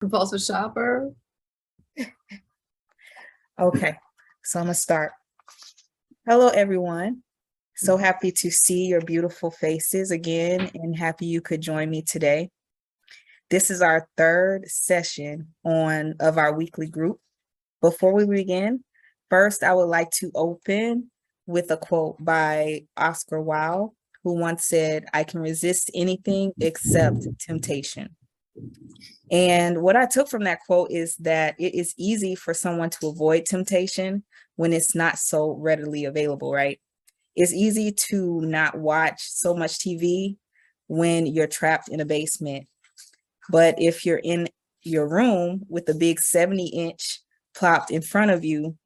Compulsive shopper. Okay, so I'm gonna start. Hello, everyone. So happy to see your beautiful faces again and happy you could join me today. This is our third session of our weekly group. Before we begin, first I would like to open with a quote by Oscar Wilde, who once said, "I can resist anything except temptation." And what I took from that quote is that it is easy for someone to avoid temptation when it's not so readily available, right? It's easy to not watch so much TV when you're trapped in a basement. But if you're in your room with a big 70-inch plopped in front of you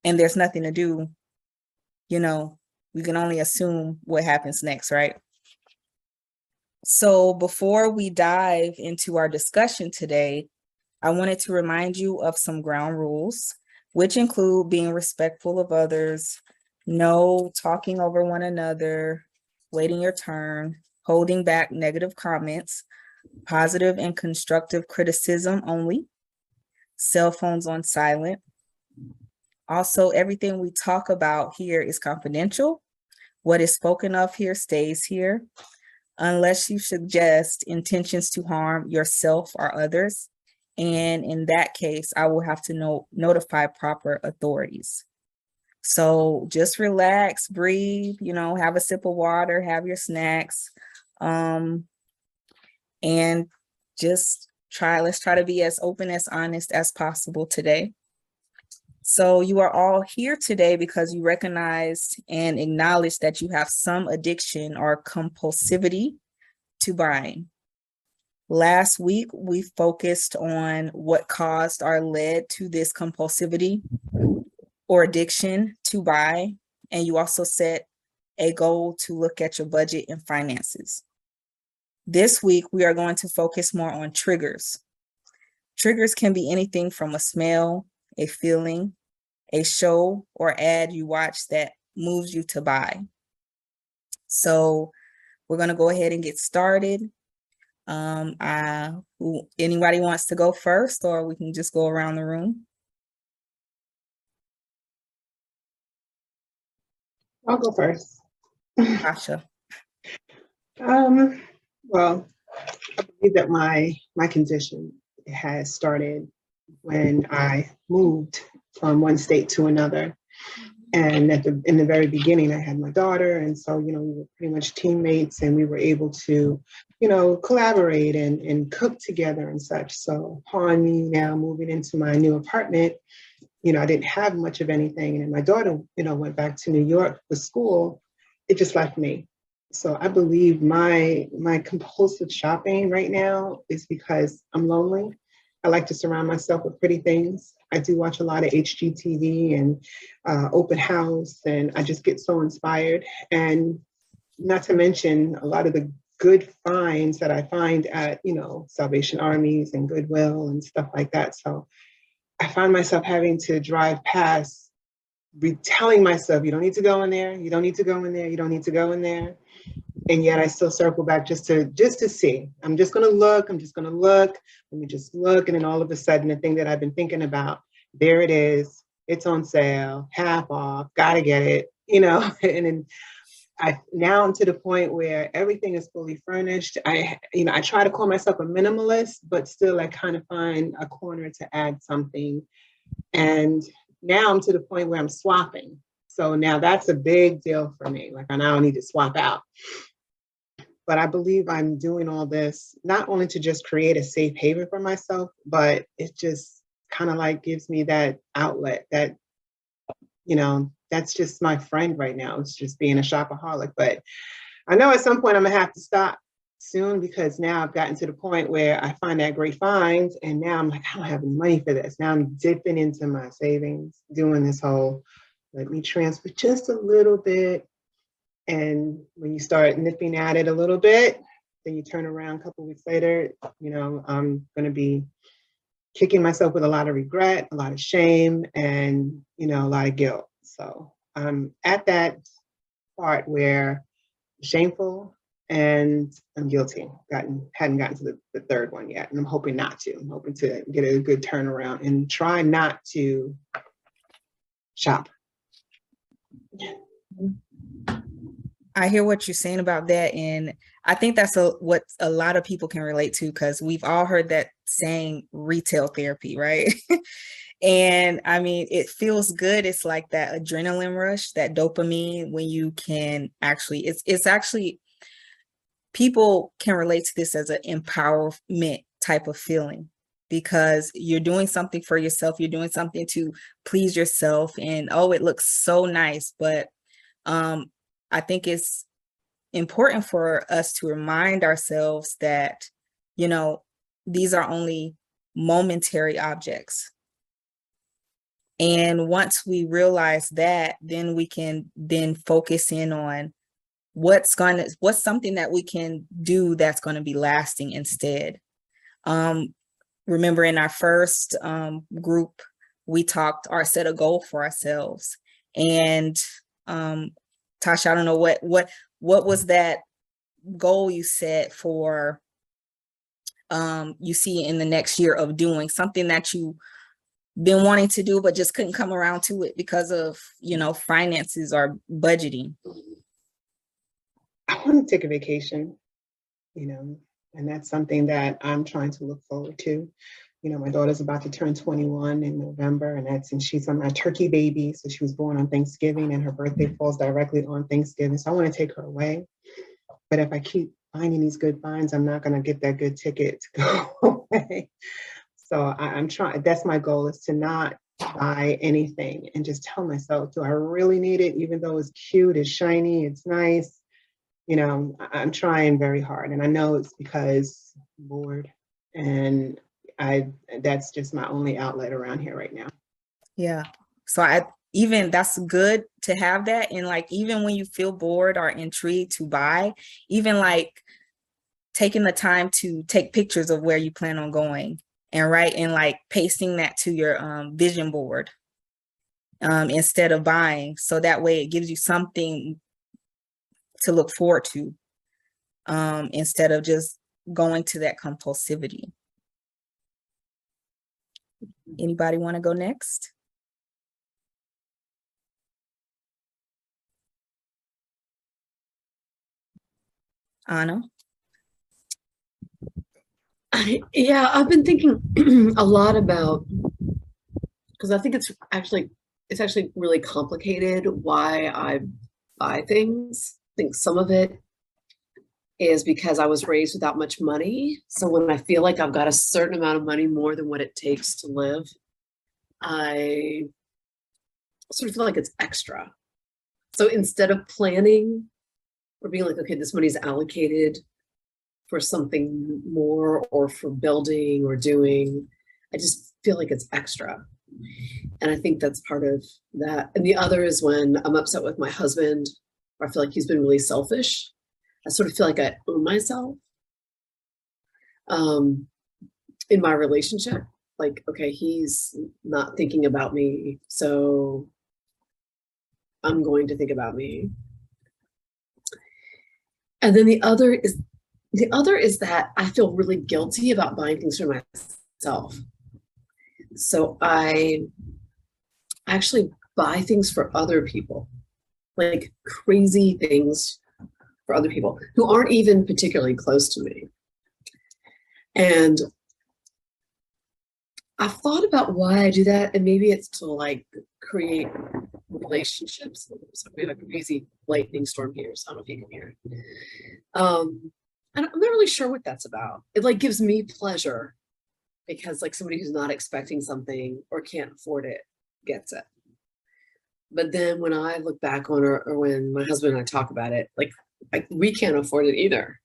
and there's nothing to do, we can only assume what happens next, right? So before we dive into our discussion today, I wanted to remind you of some ground rules, which include being respectful of others, no talking over one another, waiting your turn, holding back negative comments, positive and constructive criticism only, cell phones on silent. Also, everything we talk about here is confidential. What is spoken of here stays here, unless you suggest intentions to harm yourself or others. And in that case, I will have to notify proper authorities. So just relax, breathe, have a sip of water, have your snacks, and let's try to be as open, as honest as possible today. So you are all here today because you recognize and acknowledge that you have some addiction or compulsivity to buying. Last week, we focused on what caused or led to this compulsivity or addiction to buy, and you also set a goal to look at your budget and finances. This week, we are going to focus more on triggers. Triggers can be anything from a smell, a feeling, a show, or ad you watch that moves you to buy. So we're going to go ahead and get started. Anybody wants to go first, or we can just go around the room? I'll go first. Tasha. Well, I believe that my condition has started when I moved from one state to another. And in the very beginning, I had my daughter. And so, we were pretty much teammates and we were able to, collaborate and cook together and such. So upon me now moving into my new apartment, I didn't have much of anything. And my daughter, went back to New York for school. It just left me. So I believe my compulsive shopping right now is because I'm lonely. I like to surround myself with pretty things. I do watch a lot of HGTV and Open House, and I just get so inspired. And not to mention a lot of the good finds that I find at, Salvation Armies and Goodwill and stuff like that. So I find myself having to drive past, telling myself, you don't need to go in there, you don't need to go in there, you don't need to go in there. And yet I still circle back just to see. I'm just gonna look, let me just look. And then all of a sudden, the thing that I've been thinking about, there it is, it's on sale, half off, gotta get it, and then now I'm to the point where everything is fully furnished. I try to call myself a minimalist, but still I kind of find a corner to add something. And now I'm to the point where I'm swapping. So now that's a big deal for me. Like I now need to swap out. But I believe I'm doing all this not only to just create a safe haven for myself, but it just kind of like gives me that outlet that, that's just my friend right now. It's just being a shopaholic. But I know at some point I'm gonna have to stop soon because now I've gotten to the point where I find that great finds and now I'm like, I don't have any money for this. Now I'm dipping into my savings, doing this whole, let me transfer just a little bit. And when you start nipping at it a little bit, then you turn around a couple of weeks later, I'm going to be kicking myself with a lot of regret, a lot of shame, and, a lot of guilt. So I'm at that part where I'm shameful and I'm guilty. Hadn't gotten to the third one yet, and I'm hoping not to. I'm hoping to get a good turnaround and try not to shop. I hear what you're saying about that, and I think that's what a lot of people can relate to, because we've all heard that saying, retail therapy, right? And I mean, it feels good. It's like that adrenaline rush, that dopamine, when you can actually, it's actually, people can relate to this as an empowerment type of feeling, because you're doing something for yourself, you're doing something to please yourself, and oh, it looks so nice. But I think it's important for us to remind ourselves that, you know, these are only momentary objects. And once we realize that, then we can then focus in on what's something that we can do that's going to be lasting instead. Remember in our first group, we talked or set a goal for ourselves. And Tasha, I don't know what was that goal you set for you see in the next year of doing something that you been wanting to do but just couldn't come around to it because of, you know, finances or budgeting? I want to take a vacation, you know, and that's something that I'm trying to look forward to. You know, my daughter's about to turn 21 in November, and she's on my turkey baby. So she was born on Thanksgiving, and her birthday falls directly on Thanksgiving. So I want to take her away. But if I keep finding these good finds, I'm not going to get that good ticket to go away. So I'm trying, that's my goal, is to not buy anything and just tell myself, do I really need it? Even though it's cute, it's shiny, it's nice. You know, I'm trying very hard, and I know it's because I'm bored, and that's just my only outlet around here right now. Yeah. So even that's good to have that. And like, even when you feel bored or intrigued to buy, even like taking the time to take pictures of where you plan on going, and like pasting that to your vision board instead of buying. So that way it gives you something to look forward to instead of just going to that compulsivity. Anybody want to go next? Anna? Yeah, I've been thinking a lot about, because I think it's actually really complicated why I buy things. I think some of it is because I was raised without much money. So when I feel like I've got a certain amount of money, more than what it takes to live, I sort of feel like it's extra. So instead of planning or being like, okay, this money's allocated for something more or for building or doing, I just feel like it's extra. And I think that's part of that. And the other is when I'm upset with my husband, or I feel like he's been really selfish, I sort of feel like I owe myself in my relationship. Like, okay, he's not thinking about me, so I'm going to think about me. And then the other is that I feel really guilty about buying things for myself. So I actually buy things for other people, like crazy things for other people who aren't even particularly close to me. And I've thought about why I do that, and maybe it's to like create relationships. So we have a crazy lightning storm here, so I don't know if you can hear it. And I'm not really sure what that's about. It like gives me pleasure because like somebody who's not expecting something or can't afford it gets it. But then when I look back on it, or when my husband and I talk about it, like we can't afford it either.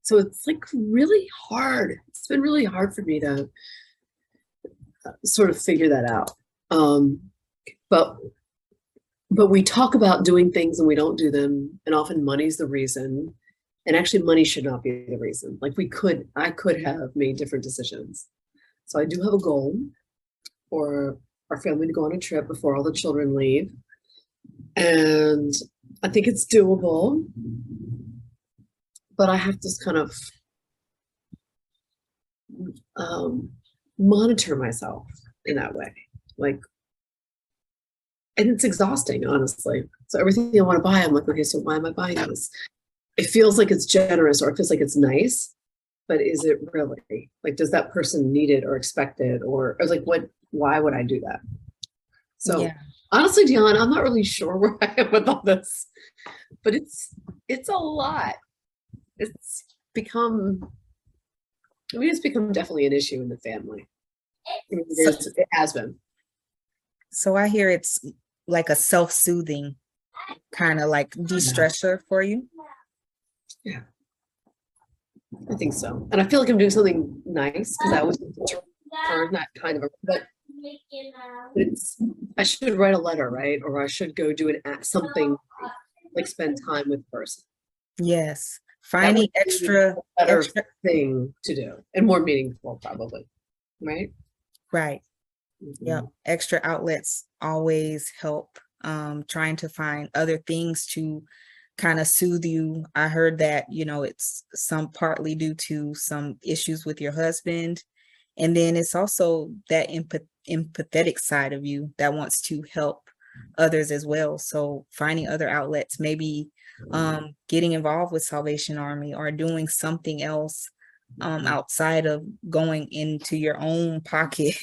So it's like really hard. It's been really hard for me to sort of figure that out. But we talk about doing things and we don't do them, and often money's the reason. And actually money should not be the reason. Like I could have made different decisions. So I do have a goal for our family to go on a trip before all the children leave. And I think it's doable. but I have to kind of monitor myself in that way. Like, and it's exhausting, honestly. So everything I want to buy, I'm like, okay, so why am I buying this? It feels like it's generous or it feels like it's nice, but is it really? Like, does that person need it or expect it? Or I was like, why would I do that? So Yeah. honestly, Dion, I'm not really sure where I am with all this, but it's a lot. It's become, I mean, it's become definitely an issue in the family. I mean, it has been. So I hear it's like a self-soothing kind of like de-stressor for you. Yeah, I think so. And I feel like I'm doing something nice because I was turn that kind of, but it's, I should write a letter, right? Or I should go do something like spend time with the person. Yes. That Finding would be extra, a better extra, thing to do and more meaningful, probably. Right? right. Yeah. Mhm. Extra outlets always help. Trying to find other things to kind of soothe you. I heard that, you know, it's some partly due to some issues with your husband. And then it's also that empathetic side of you that wants to help others as well. So finding other outlets, maybe getting involved with Salvation Army or doing something else outside of going into your own pocket